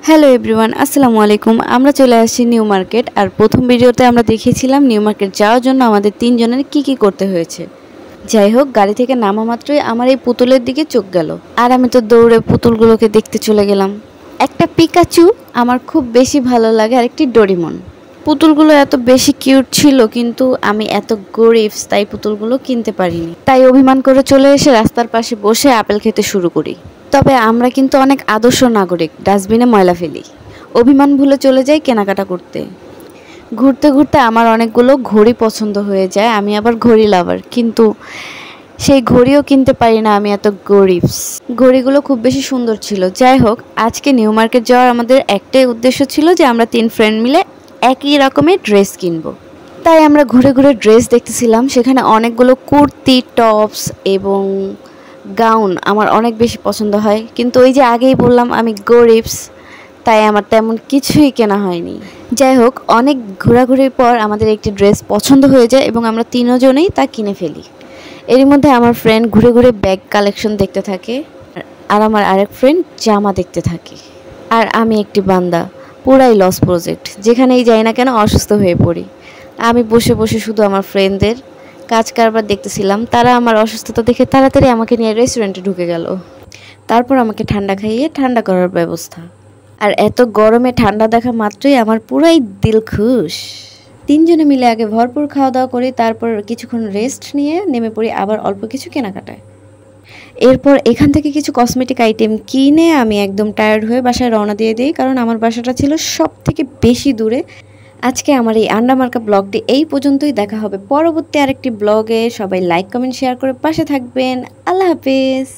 Hello everyone, আসসালামু আলাইকুম। আমরা চলে আসছি নিউ মার্কেট। আর প্রথম ভিডিওতে আমরা দেখিয়েছিলাম নিউ মার্কেট যাওয়ার জন্য আমাদের তিনজনের কি করতে হয়েছে। যাই হোক, গাড়ি থেকে নামা মাত্রই আমার এই পুতুলের দিকে চোখ গেল, আর আমি তো দৌড়ে পুতুলগুলোকে দেখতে চলে গেলাম। একটা পিকাচু আমার খুব বেশি ভালো লাগে, আর একটি ডোরিমন। পুতুলগুলো এত বেশি কিউট ছিল, কিন্তু আমি এত গরিব তাই পুতুলগুলো কিনতে পারিনি। তাই অভিমান করে চলে এসে রাস্তার পাশে বসে আপেল খেতে শুরু করি। তবে আমরা কিন্তু অনেক আদর্শ নাগরিক, ডাস্টবিনে ময়লা ফেলি। অভিমান ভুলে চলে যাই কেনাকাটা করতে। ঘুরতে ঘুরতে আমার অনেকগুলো ঘড়ি পছন্দ হয়ে যায়। আমি আবার ঘড়ি লাভার, কিন্তু সেই ঘড়িও কিনতে পারি না, আমি এত গরিব। ঘড়িগুলো খুব বেশি সুন্দর ছিল। যাই হোক, আজকে নিউ মার্কেট যাওয়ার আমাদের একটাই উদ্দেশ্য ছিল যে আমরা 3 ফ্রেন্ড মিলে একই রকমের ড্রেস কিনবো। তাই আমরা ঘুরে ঘুরে ড্রেস দেখতেছিলাম। সেখানে অনেকগুলো কুর্তি, টপস এবং গাউন আমার অনেক বেশি পছন্দ হয়, কিন্তু ওই যে আগেই বললাম আমি গরিবস, তাই আমার তেমন কিছুই কেনা হয়নি। যাই হোক, অনেক ঘোরাঘুরির পর আমাদের একটি ড্রেস পছন্দ হয়ে যায় এবং আমরা তিনজনেই তা কিনে ফেলি। এরই মধ্যে আমার ফ্রেন্ড ঘুরে ঘুরে ব্যাগ কালেকশন দেখতে থাকে, আর আমার আরেক ফ্রেন্ড জামা দেখতে থাকে। আর আমি একটি বান্দা, পুরাই লস প্রজেক্ট। যেখানেই যাই না কেন অসুস্থ হয়ে পড়ি। আমি বসে বসে শুধু আমার ফ্রেন্ডদের কাজ কারবার দেখতেছিলাম। তারা আমার অসুস্থতা দেখে তাড়াতাড়ি আমাকে নিয়ে রেস্টুরেন্টে ঢুকে গেল। তারপর আমাকে ঠান্ডা খাইয়ে ঠান্ডা করার ব্যবস্থা। আর এত গরমে ঠান্ডা দেখা মাত্রই আমার পুরাই দিল খুশ। তিনজনে মিলে আগে ভরপুর খাওয়া দাওয়া করি, তারপর কিছুক্ষণ রেস্ট নিয়ে নেমে পড়ি আবার অল্প কিছু কেনাকাটায়। এরপর এখান থেকে কিছু কসমেটিক আইটেম কিনে আমি একদম টায়ার্ড হয়ে বাসায় রওনা দিয়ে দিই, কারণ আমার বাসাটা ছিল সব থেকে বেশি দূরে। আজকে আমার এই আন্ডা মার্কা ব্লগটি এই পর্যন্তই। দেখা হবে পরবর্তী আরেকটি ব্লগে। সবাই লাইক, কমেন্ট, শেয়ার করে পাশে থাকবেন। আল্লাহ হাফেজ।